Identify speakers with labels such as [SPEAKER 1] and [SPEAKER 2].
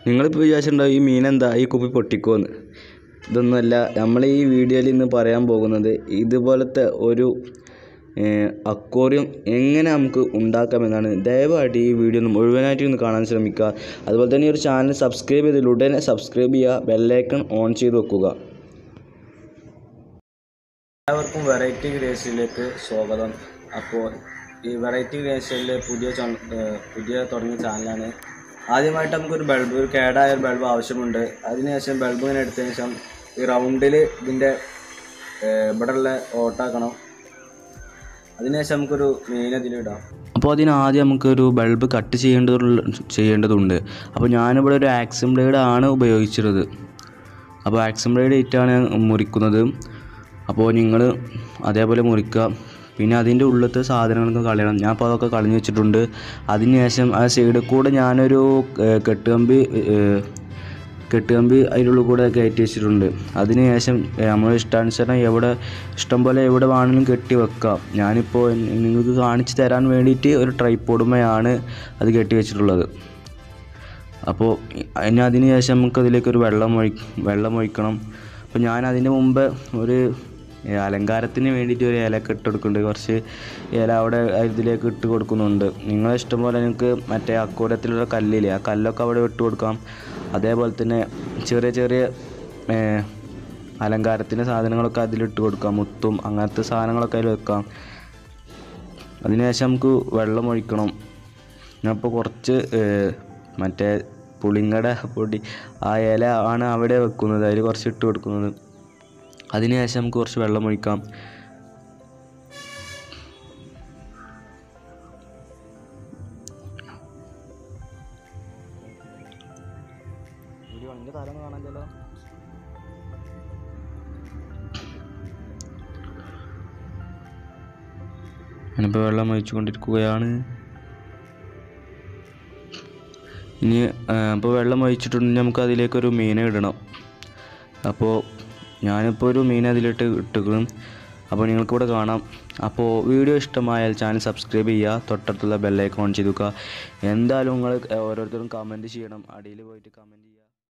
[SPEAKER 1] നിങ്ങളിപ്പോൾ വിചാരിച്ചിട്ടുണ്ടാവും ഈ മീനെന്താ ഈ കുപ്പി പൊട്ടിക്കുമെന്ന്. ഇതൊന്നുമല്ല, നമ്മൾ ഈ വീഡിയോയിൽ ഇന്ന് പറയാൻ പോകുന്നത് ഇതുപോലത്തെ ഒരു അക്വേറിയം എങ്ങനെ നമുക്ക് ഉണ്ടാക്കാമെന്നാണ്. ദയവായിട്ട് ഈ വീഡിയോ ഒന്ന് മുഴുവനായിട്ട് ഒന്ന് കാണാൻ ശ്രമിക്കുക. അതുപോലെ തന്നെ ഈ ഒരു ചാനൽ സബ്സ്ക്രൈബ് ചെയ്തില്ല ഉടനെ സബ്സ്ക്രൈബ് ചെയ്യുക, ബെല്ലൈക്കൺ ഓൺ ചെയ്ത് വെക്കുക. എല്ലാവർക്കും വെറൈറ്റി ക്രിയേഷനിലേക്ക് സ്വാഗതം. അപ്പോൾ ഈ വെറൈറ്റി ക്രിയേഷനിൽ പുതിയ തുടങ്ങിയ ചാനലാണ്. ആദ്യമായിട്ട് നമുക്കൊരു ബൾബ്, ഒരു കേടായ ഒരു ബൾബ് ആവശ്യമുണ്ട്. അതിനുശേഷം ബൾബ് ഇങ്ങനെ എടുത്തതിന് ശേഷം ഈ റൗണ്ടിൽ ഇതിൻ്റെ ഇവിടെയുള്ള ഓട്ടാക്കണം. അതിനുശേഷം നമുക്കൊരു മെയിൻ അതിലിടാം. അപ്പോൾ അതിനാദ്യം നമുക്കൊരു ബൾബ് കട്ട് ചെയ്യേണ്ടതുണ്ട്. അപ്പോൾ ഞാനിവിടെ ഒരു ആക്സിം ബ്ലേഡ് ആണ് ഉപയോഗിച്ചിരുന്നത്. അപ്പോൾ ആക്സിം ബ്ലേഡ് ഇട്ടാണ് ഞാൻ മുറിക്കുന്നത്. അപ്പോൾ നിങ്ങൾ അതേപോലെ മുറിക്കുക. പിന്നെ അതിൻ്റെ ഉള്ളിലത്തെ സാധനങ്ങളൊക്കെ കളയണം. ഞാൻ അപ്പോൾ അതൊക്കെ കളഞ്ഞു വെച്ചിട്ടുണ്ട്. അതിനുശേഷം ആ സൈഡിൽ കൂടെ ഞാനൊരു കെട്ടുകമ്പി അതിനുള്ളിൽ കൂടെ കയറ്റി വെച്ചിട്ടുണ്ട്. അതിനുശേഷം നമ്മൾ ഇഷ്ടാനുസരണം ഇഷ്ടം പോലെ എവിടെ വേണമെങ്കിലും കെട്ടി വെക്കാം. ഞാനിപ്പോൾ നിങ്ങൾക്ക് കാണിച്ചു തരാൻ വേണ്ടിയിട്ട് ഒരു ട്രൈപ്പോഡുമയാണ് അത് കെട്ടി വെച്ചിട്ടുള്ളത്. അപ്പോൾ ഇനി അതിനുശേഷം നമുക്കതിലേക്കൊരു വെള്ളം ഒഴിക്കണം. അപ്പോൾ ഞാൻ അതിന് മുമ്പ് ഒരു അലങ്കാരത്തിന് വേണ്ടിയിട്ട് ഒരു ഇലയൊക്കെ ഇട്ട് കൊടുക്കുന്നുണ്ട്. കുറച്ച് ഇല അവിടെ ഇതിലേക്ക് ഇട്ട് കൊടുക്കുന്നുണ്ട്. നിങ്ങളെ ഇഷ്ടം പോലെ നിങ്ങൾക്ക് മറ്റേ അക്വേറിയത്തിലുള്ള കല്ലില്ലേ, ആ കല്ലൊക്കെ അവിടെ ഇട്ട് കൊടുക്കാം. അതേപോലെ തന്നെ ചെറിയ അലങ്കാരത്തിൻ്റെ സാധനങ്ങളൊക്കെ അതിലിട്ട് കൊടുക്കാം. മുത്തും അങ്ങനത്തെ സാധനങ്ങളൊക്കെ അതിൽ വെക്കാം. അതിനുശേഷം നമുക്ക് വെള്ളം ഒഴിക്കണം. ഞാനിപ്പോൾ കുറച്ച് മറ്റേ പുളിങ്ങട പൊടി ആ ഇല ആണ് അവിടെ വെക്കുന്നത്, അതിൽ കുറച്ച് ഇട്ട് കൊടുക്കുന്നത്. അതിനുശേഷം നമുക്ക് കുറച്ച് വെള്ളം ഒഴിക്കാം. ഞാനിപ്പോൾ വെള്ളം ഒഴിച്ചുകൊണ്ടിരിക്കുകയാണ്. ഇനി അപ്പോൾ വെള്ളം ഒഴിച്ചിട്ടുണ്ടെങ്കിൽ നമുക്ക് അതിലേക്കൊരു മീനെ ഇടണം. അപ്പോൾ ഞാനിപ്പോൾ ഒരു മീൻ ഇട്ടിരിക്കണം. അപ്പോൾ നിങ്ങൾക്കിവിടെ കാണാം. അപ്പോൾ വീഡിയോ ഇഷ്ടമായാൽ ചാനൽ സബ്സ്ക്രൈബ് ചെയ്യുക, തൊട്ടടുത്തുള്ള ബെല്ലൈക്കൺ ഓൺ ചെയ്ത് വെക്കുക. എന്തായാലും നിങ്ങൾ ഓരോരുത്തരും കമൻറ്റ് ചെയ്യണം, അടിയിൽ പോയിട്ട് കമൻറ്റ് ചെയ്യുക.